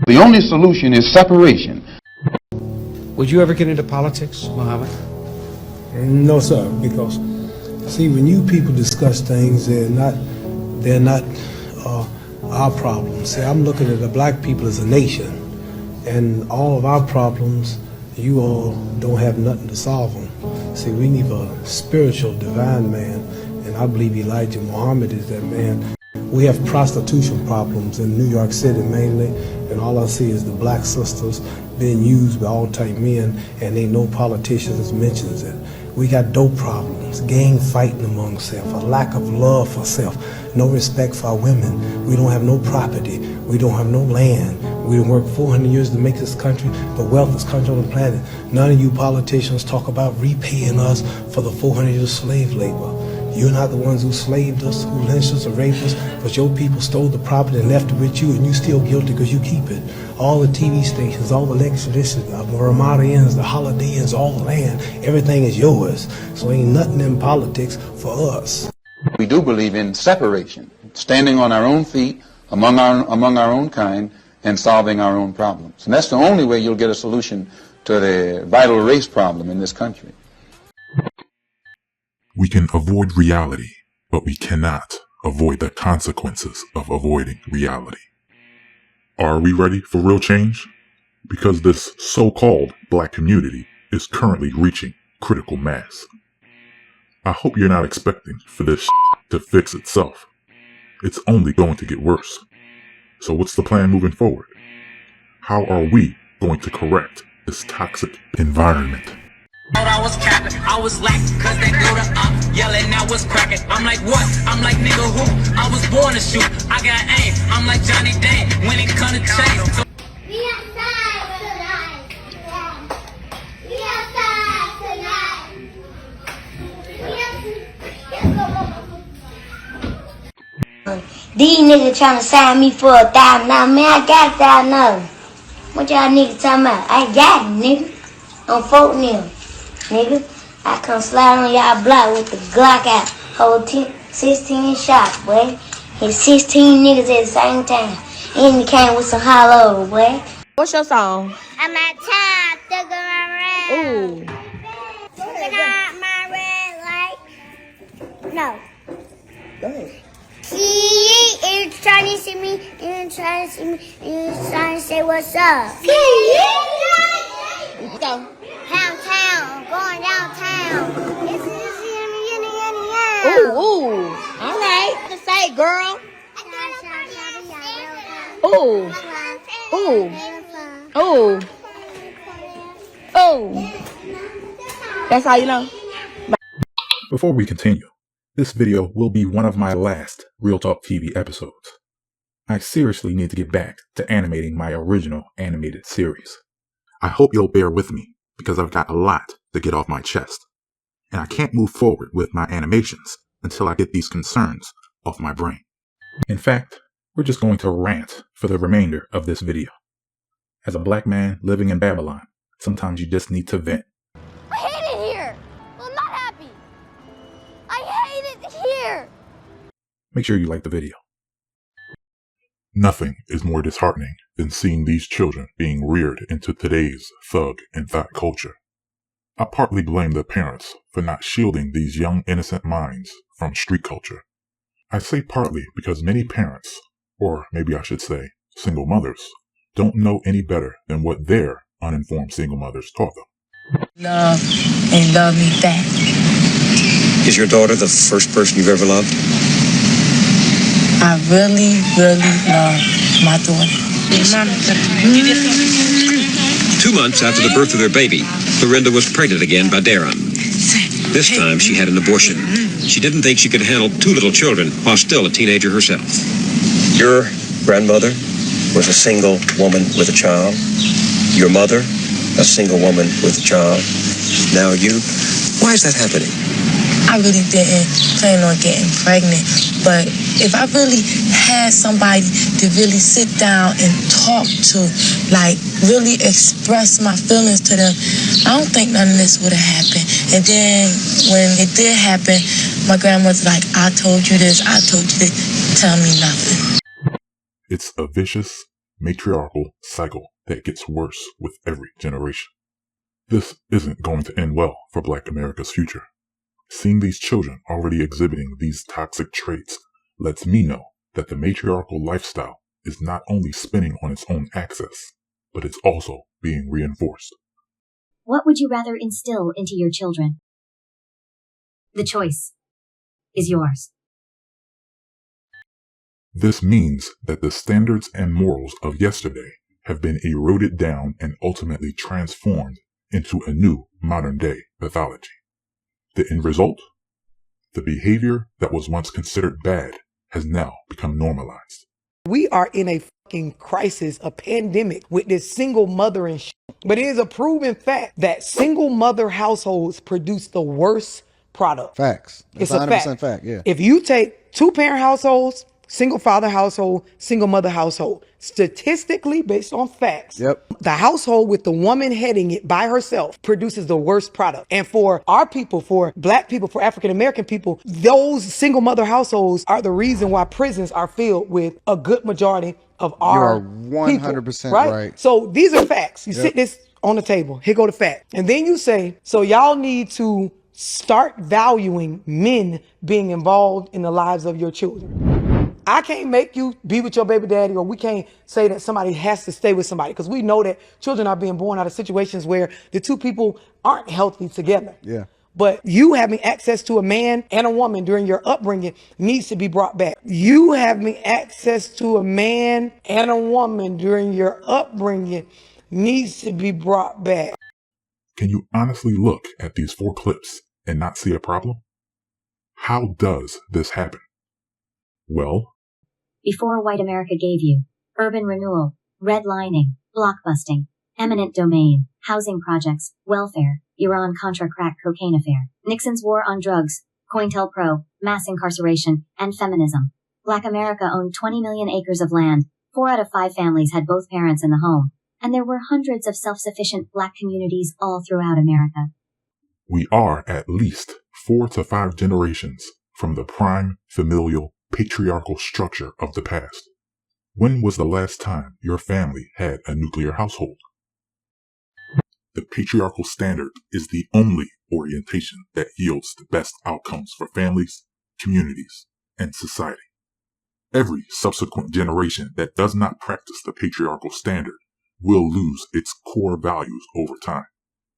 The only solution is separation. Would you ever get into politics, Muhammad? No, sir, because see, when you people discuss things, they're not our problems. See, I'm looking at the black people as a nation, and all of our problems, you all don't have nothing to solve them. See, we need a spiritual, divine man, and I believe Elijah Muhammad is that man. We have prostitution problems in New York City mainly, and all I see is the black sisters being used by all type men, and ain't no politicians mentions it. We got dope problems, gang fighting among self, a lack of love for self, no respect for our women. We don't have no property. We don't have no land. We worked 400 years to make this country the wealthiest country on the planet. None of you politicians talk about repaying us for the 400 years of slave labor. You're not the ones who slaved us, who lynched us or raped us, but your people stole the property and left it with you, and you still guilty because you keep it. All the TV stations, all the electricity, the Ramada Inns, the Holiday Inns, all the land, everything is yours. So ain't nothing in politics for us. We do believe in separation, standing on our own feet, among our own kind, and solving our own problems. And that's the only way you'll get a solution to the vital race problem in this country. We can avoid reality, but we cannot avoid the consequences of avoiding reality. Are we ready for real change? Because this so-called black community is currently reaching critical mass. I hope you're not expecting for this to fix itself. It's only going to get worse. So what's the plan moving forward? How are we going to correct this toxic environment? I was capping, I was lacking, cause they do the yelling, I was cracking. I'm like, what? I'm like, nigga, who? I was born to shoot, I got aim. I'm like Johnny Dane, when it come to change. We outside tonight. We outside tonight. These niggas trying to sign me for $1,000. Now, man, I got $1,000. What y'all niggas talking about? I got it, nigga. I'm voting them. Nigga, I come slide on y'all block with the Glock out. Hold 16 shots, boy. Hit 16 niggas at the same time. And he came with some hollow, boy. What's your song? I'm at town, stuck on my red. Ooh. Stuck on my red light. No. Go ahead. You trying to see me, you trying to see me, you trying to say what's up. Let's go. Downtown, going downtown. Ooh. All right. Just say it, girl. Ooh. That's how you know. Before we continue, this video will be one of my last Real Talk TV episodes. I seriously need to get back to animating my original animated series. I hope you'll bear with me because I've got a lot to get off my chest, and I can't move forward with my animations until I get these concerns off my brain. In fact, we're just going to rant for the remainder of this video. As a black man living in Babylon, sometimes you just need to vent. I hate it here. I'm not happy. I hate it here. Make sure you like the video. Nothing is more disheartening than seeing these children being reared into today's thug and thought culture. I partly blame the parents for not shielding these young innocent minds from street culture. I say partly because many parents, or maybe I should say single mothers, don't know any better than what their uninformed single mothers taught them. Love and love me back. Is your daughter the first person you've ever loved? I really, really love my daughter. 2 months after the birth of their baby, Lorinda was pregnant again by Darren. This time she had an abortion. She didn't think she could handle 2 little children while still a teenager herself. Your grandmother was a single woman with a child. Your mother, a single woman with a child. Now you. Why is that happening? I really didn't plan on getting pregnant, but if I really had somebody to really sit down and talk to, like really express my feelings to them, I don't think none of this would have happened. And then when it did happen, my grandmother's like, I told you this, I told you this, tell me nothing. It's a vicious matriarchal cycle that gets worse with every generation. This isn't going to end well for Black America's future. Seeing these children already exhibiting these toxic traits lets me know that the matriarchal lifestyle is not only spinning on its own axis, but it's also being reinforced. What would you rather instill into your children? The choice is yours. This means that the standards and morals of yesterday have been eroded down and ultimately transformed into a new modern-day pathology. The end result? The behavior that was once considered bad has now become normalized. We are in a fucking crisis, a pandemic with this single mother and shit. But it is a proven fact that single mother households produce the worst product. Facts. It's That's a 100% fact. yeah. If you take 2-parent households, single father household, single mother household, statistically based on facts, the household with the woman heading it by herself produces the worst product. And for our people, for Black people, for African American people, those single mother households are the reason why prisons are filled with a good majority of our You are 100% people, right? So these are facts. You sit this on the table. Here go the fact. And then you say, so y'all need to start valuing men being involved in the lives of your children. I can't make you be with your baby daddy, or we can't say that somebody has to stay with somebody, because we know that children are being born out of situations where the two people aren't healthy together. Yeah. But you having access to a man and a woman during your upbringing needs to be brought back. You having access to a man and a woman during your upbringing needs to be brought back. Can you honestly look at these 4 clips and not see a problem? How does this happen? Well, Before white America gave you urban renewal, redlining, blockbusting, eminent domain, housing projects, welfare, Iran-Contra crack cocaine affair, Nixon's war on drugs, COINTELPRO, mass incarceration, and feminism, Black America owned 20 million acres of land, 4 out of 5 families had both parents in the home, and there were hundreds of self-sufficient Black communities all throughout America. we are at least 4 to 5 generations from the prime familial patriarchal structure of the past. When was the last time your family had a nuclear household? The patriarchal standard is the only orientation that yields the best outcomes for families, communities, and society. Every subsequent generation that does not practice the patriarchal standard will lose its core values over time,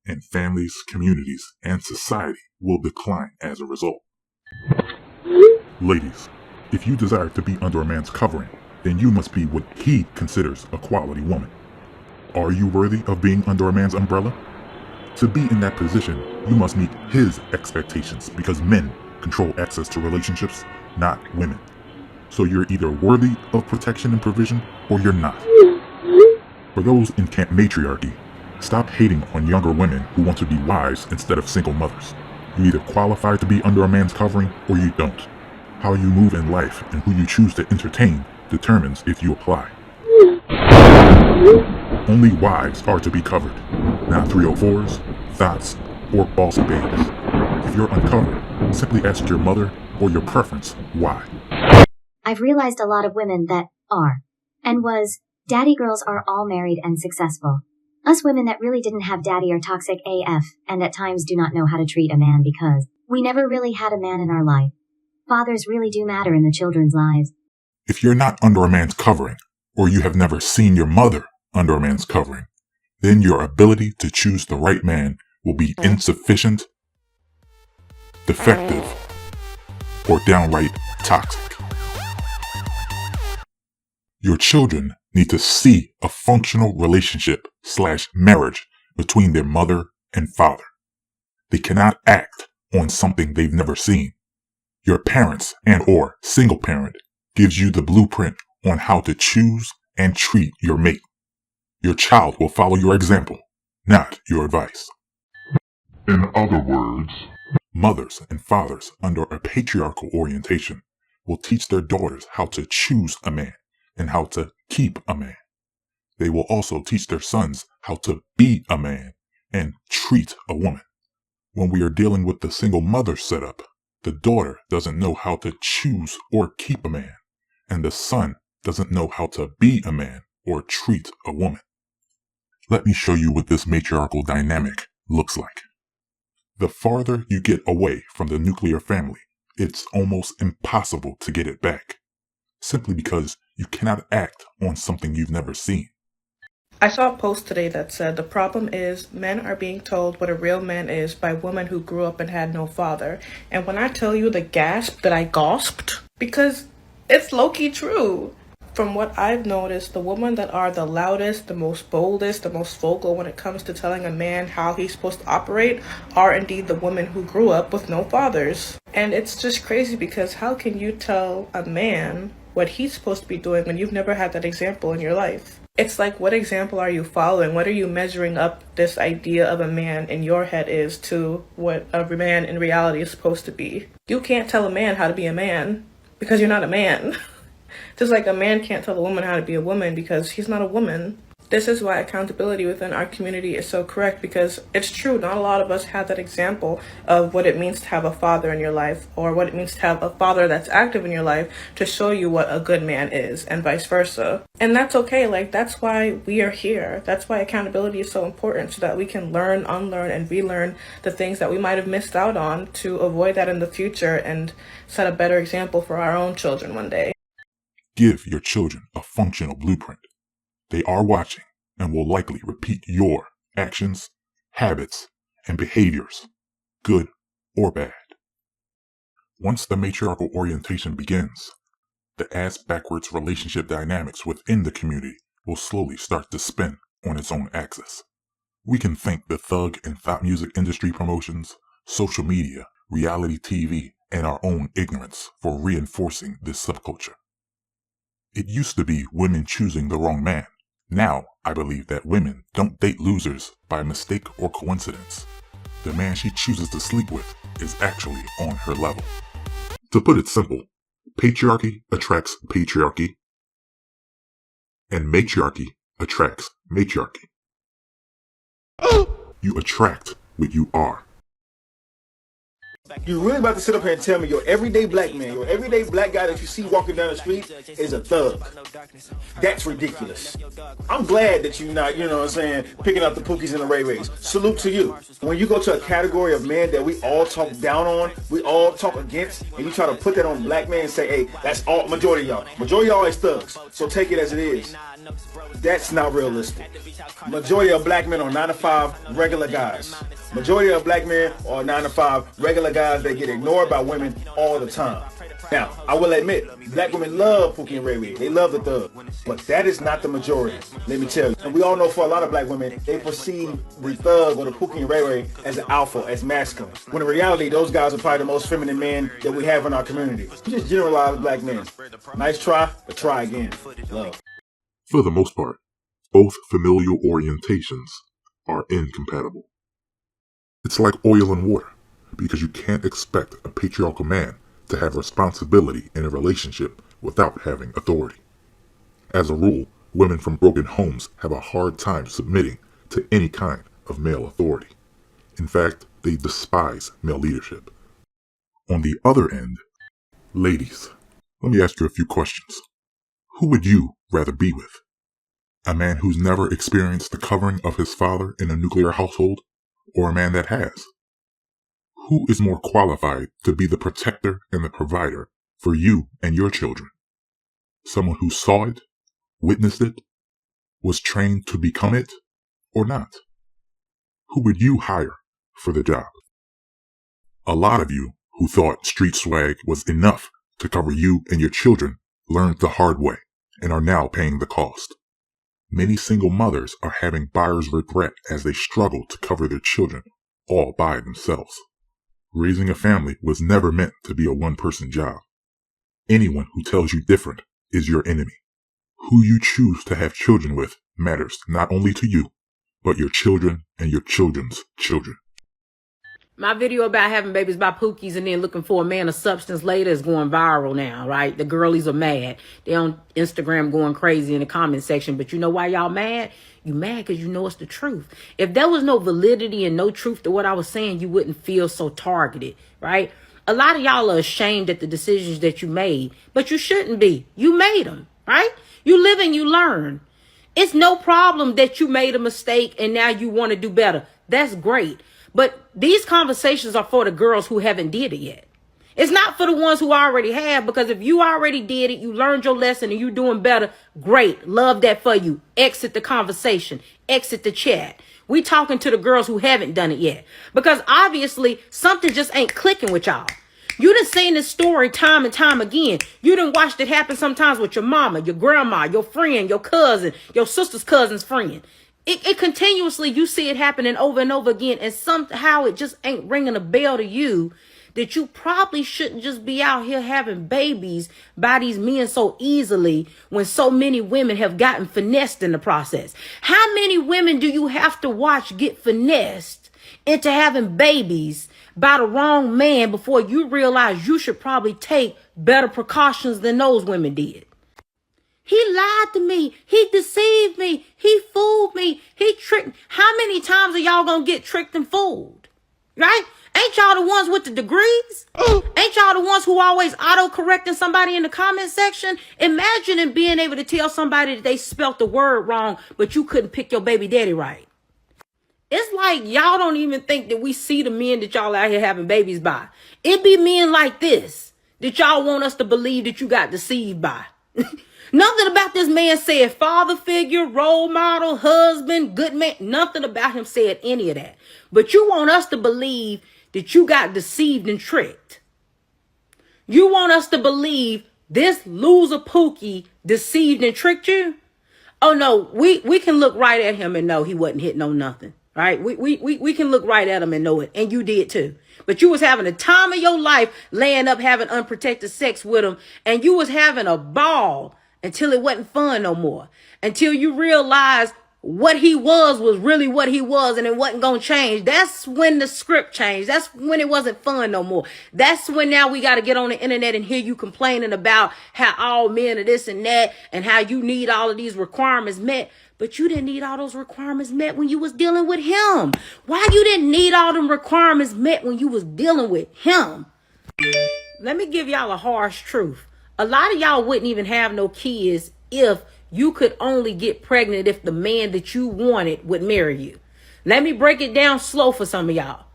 and families, communities, and society will decline as a result. Ladies, if you desire to be under a man's covering, then you must be what he considers a quality woman. Are you worthy of being under a man's umbrella? To be in that position, you must meet his expectations, because men control access to relationships, not women. So you're either worthy of protection and provision, or you're not. For those in camp matriarchy, stop hating on younger women who want to be wives instead of single mothers. You either qualify to be under a man's covering, or you don't. How you move in life and who you choose to entertain determines if you apply. Only wives are to be covered, not 304s, thoughts, or boss babes. If you're uncovered, simply ask your mother or your preference why. I've realized a lot of women that are, and was, daddy girls are all married and successful. Us women that really didn't have daddy are toxic AF, and at times do not know how to treat a man because we never really had a man in our life. Fathers really do matter in the children's lives. If you're not under a man's covering, or you have never seen your mother under a man's covering, then your ability to choose the right man will be insufficient, defective, or downright toxic. Your children need to see a functional relationship/marriage between their mother and father. They cannot act on something they've never seen. Your parents and/or single parent gives you the blueprint on how to choose and treat your mate. Your child will follow your example, not your advice. In other words, mothers and fathers under a patriarchal orientation will teach their daughters how to choose a man and how to keep a man. They will also teach their sons how to be a man and treat a woman. When we are dealing with the single mother setup, the daughter doesn't know how to choose or keep a man, and the son doesn't know how to be a man or treat a woman. Let me show you what this matriarchal dynamic looks like. The farther you get away from the nuclear family, it's almost impossible to get it back, simply because you cannot act on something you've never seen. I saw a post today that said the problem is men are being told what a real man is by women who grew up and had no father. And when I tell you the gasp that I gasped, because it's low-key true. From what I've noticed, the women that are the loudest, the most boldest, the most vocal when it comes to telling a man how he's supposed to operate are indeed the women who grew up with no fathers. And it's just crazy because how can you tell a man what he's supposed to be doing when you've never had that example in your life? It's like, what example are you following? What are you measuring up this idea of a man in your head is to what a man in reality is supposed to be? You can't tell a man how to be a man because you're not a man. Just like a man can't tell a woman how to be a woman because he's not a woman. This is why accountability within our community is so correct, because it's true, not a lot of us have that example of what it means to have a father in your life, or what it means to have a father that's active in your life to show you what a good man is, and vice versa. And that's okay, like that's why we are here. That's why accountability is so important, so that we can learn, unlearn, and relearn the things that we might have missed out on to avoid that in the future and set a better example for our own children one day. Give your children a functional blueprint. They are watching and will likely repeat your actions, habits, and behaviors, good or bad. Once the matriarchal orientation begins, the ass-backwards relationship dynamics within the community will slowly start to spin on its own axis. We can thank the thug and thought music industry promotions, social media, reality TV, and our own ignorance for reinforcing this subculture. It used to be women choosing the wrong man. Now, I believe that women don't date losers by mistake or coincidence. The man she chooses to sleep with is actually on her level. To put it simple, patriarchy attracts patriarchy, and matriarchy attracts matriarchy. You attract what you are. You really about to sit up here and tell me your everyday black man, your everyday black guy that you see walking down the street is a thug? That's ridiculous. I'm glad that you're not, you know what I'm saying, picking up the Pookies and the Ray Rays. Salute to you. When you go to a category of men that we all talk down on, we all talk against, and you try to put that on black men and say, hey, that's all, majority of y'all. Majority of y'all is thugs, so take it as it is. That's not realistic. Majority of black men are 9 to 5 regular guys. Majority of black men are 9 to 5 regular guys that get ignored by women all the time. Now, I will admit, black women love Pookie and Ray Ray. They love the thug. But that is not the majority, let me tell you. And we all know for a lot of black women, they perceive the thug or the Pookie and Ray Ray as an alpha, as masculine. When in reality, those guys are probably the most feminine men that we have in our community. Just generalize black men. Nice try, but try again. Love. For the most part, both familial orientations are incompatible. It's like oil and water, because you can't expect a patriarchal man to have responsibility in a relationship without having authority. As a rule, women from broken homes have a hard time submitting to any kind of male authority. In fact, they despise male leadership. On the other end, ladies, let me ask you a few questions. Who would you rather be with? A man who's never experienced the covering of his father in a nuclear household, or a man that has? Who is more qualified to be the protector and the provider for you and your children? Someone who saw it, witnessed it, was trained to become it, or not? Who would you hire for the job? A lot of you who thought street swag was enough to cover you and your children learned the hard way and are now paying the cost. Many single mothers are having buyer's regret as they struggle to cover their children all by themselves. Raising a family was never meant to be a one-person job. Anyone who tells you different is your enemy. Who you choose to have children with matters not only to you, but your children and your children's children. My video about having babies by Pookies and then looking for a man of substance later is going viral now, right? The girlies are mad. They're on Instagram going crazy in the comment section. But you know why y'all mad? You mad because you know it's the truth. If there was no validity and no truth to what I was saying, you wouldn't feel so targeted, right? A lot of y'all are ashamed at the decisions that you made, but you shouldn't be. You made them, right? You live and you learn. It's no problem that you made a mistake and now you want to do better. That's great. But these conversations are for the girls who haven't did it yet. It's not for the ones who already have, because if you already did it, you learned your lesson and you're doing better, great. Love that for you. Exit the conversation. Exit the chat. We talking to the girls who haven't done it yet, because obviously something just ain't clicking with y'all. You done seen this story time and time again. You done watched it happen sometimes with your mama, your grandma, your friend, your cousin, your sister's cousin's friend. It continuously, you see it happening over and over again, and somehow it just ain't ringing a bell to you that you probably shouldn't just be out here having babies by these men so easily when so many women have gotten finessed in the process. How many women do you have to watch get finessed into having babies by the wrong man before you realize you should probably take better precautions than those women did? He lied to me. He deceived me. He fooled me. He tricked. How many times are y'all gonna get tricked and fooled? Right? Ain't y'all the ones with the degrees? Ain't y'all the ones who always auto-correcting somebody in the comment section? Imagine being able to tell somebody that they spelt the word wrong, but you couldn't pick your baby daddy right. It's like y'all don't even think that we see the men that y'all out here having babies by. It be men like this that y'all want us to believe that you got deceived by. Nothing about this man said father figure, role model, husband, good man. Nothing about him said any of that. But you want us to believe that you got deceived and tricked. You want us to believe this loser Pookie deceived and tricked you? Oh no, we can look right at him and know he wasn't hitting on nothing. Right? We can look right at him and know it. And you did too. But you was having the time of your life laying up having unprotected sex with him. And you was having a ball until it wasn't fun no more. Until you realized what he was really what he was, and it wasn't going to change. That's when the script changed. That's when it wasn't fun no more. That's when now we got to get on the internet and hear you complaining about how all men are this and that and how you need all of these requirements met. But you didn't need all those requirements met when you was dealing with him. Why you didn't need all them requirements met when you was dealing with him? Let me give y'all a harsh truth. A lot of y'all wouldn't even have no kids if you could only get pregnant if the man that you wanted would marry you. Let me break it down slow for some of y'all.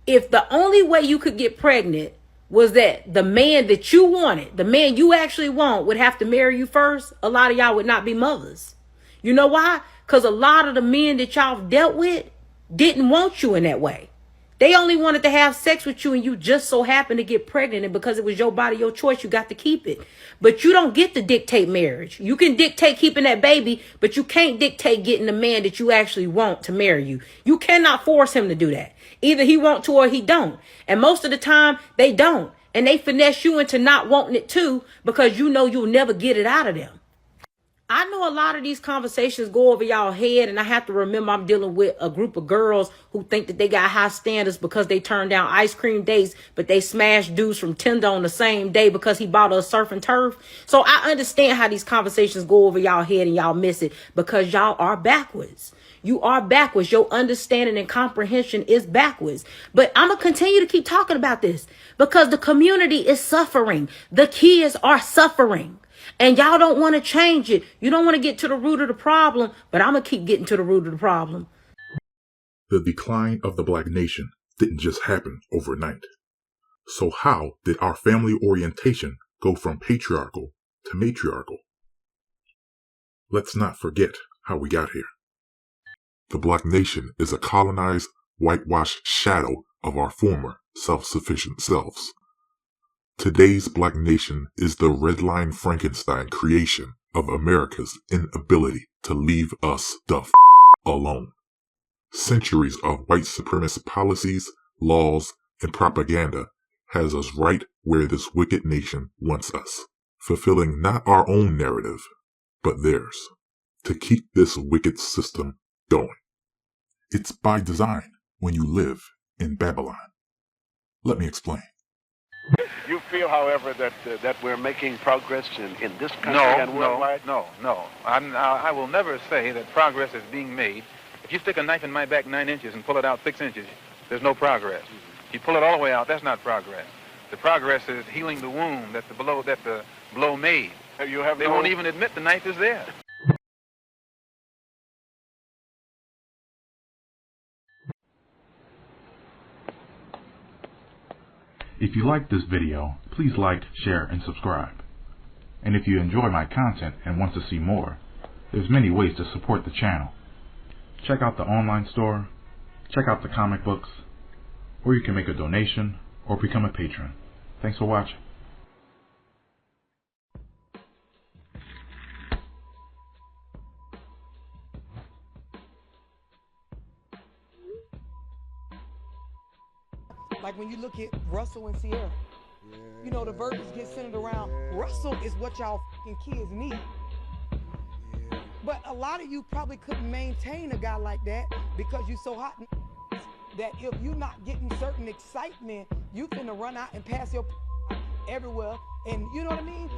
If the only way you could get pregnant was that the man that you wanted, the man you actually want, would have to marry you first, a lot of y'all would not be mothers. You know why? Because a lot of the men that y'all dealt with didn't want you in that way. They only wanted to have sex with you, and you just so happened to get pregnant, and because it was your body, your choice, you got to keep it. But you don't get to dictate marriage. You can dictate keeping that baby, but you can't dictate getting the man that you actually want to marry you. You cannot force him to do that. Either he want to or he don't. And most of the time, they don't. And they finesse you into not wanting it too, because you know you'll never get it out of them. I know a lot of these conversations go over y'all head, and I have to remember I'm dealing with a group of girls who think that they got high standards because they turned down ice cream dates, but they smashed dudes from Tinder on the same day because he bought a surf and turf. So I understand how these conversations go over y'all head and y'all miss it because y'all are backwards. You are backwards. Your understanding and comprehension is backwards. But I'm going to continue to keep talking about this because the community is suffering. The kids are suffering. And y'all don't want to change it. You don't want to get to the root of the problem, but I'm going to keep getting to the root of the problem. The decline of the Black nation didn't just happen overnight. So how did our family orientation go from patriarchal to matriarchal? Let's not forget how we got here. The Black nation is a colonized, whitewashed shadow of our former self-sufficient selves. Today's Black nation is the redline Frankenstein creation of America's inability to leave us the alone. Centuries of white supremacist policies, laws, and propaganda has us right where this wicked nation wants us, fulfilling not our own narrative, but theirs, to keep this wicked system going. It's by design when you live in Babylon. Let me explain. You feel, however, that we're making progress in this country and worldwide? No. I will never say that progress is being made. If you stick a knife in my back 9 inches and pull it out 6 inches, there's no progress. If you pull it all the way out, that's not progress. The progress is healing the wound that the blow made. They won't even admit the knife is there. If you like this video, please like, share, and subscribe. And if you enjoy my content and want to see more, there's many ways to support the channel. Check out the online store, check out the comic books, or you can make a donation or become a patron. Thanks for watching. Like when you look at Russell and Sierra, you know, the verbiage gets centered around Russell is what y'all fucking kids need. But a lot of you probably couldn't maintain a guy like that because you so hot that if you're not getting certain excitement, you finna run out and pass your everywhere. And you know what I mean?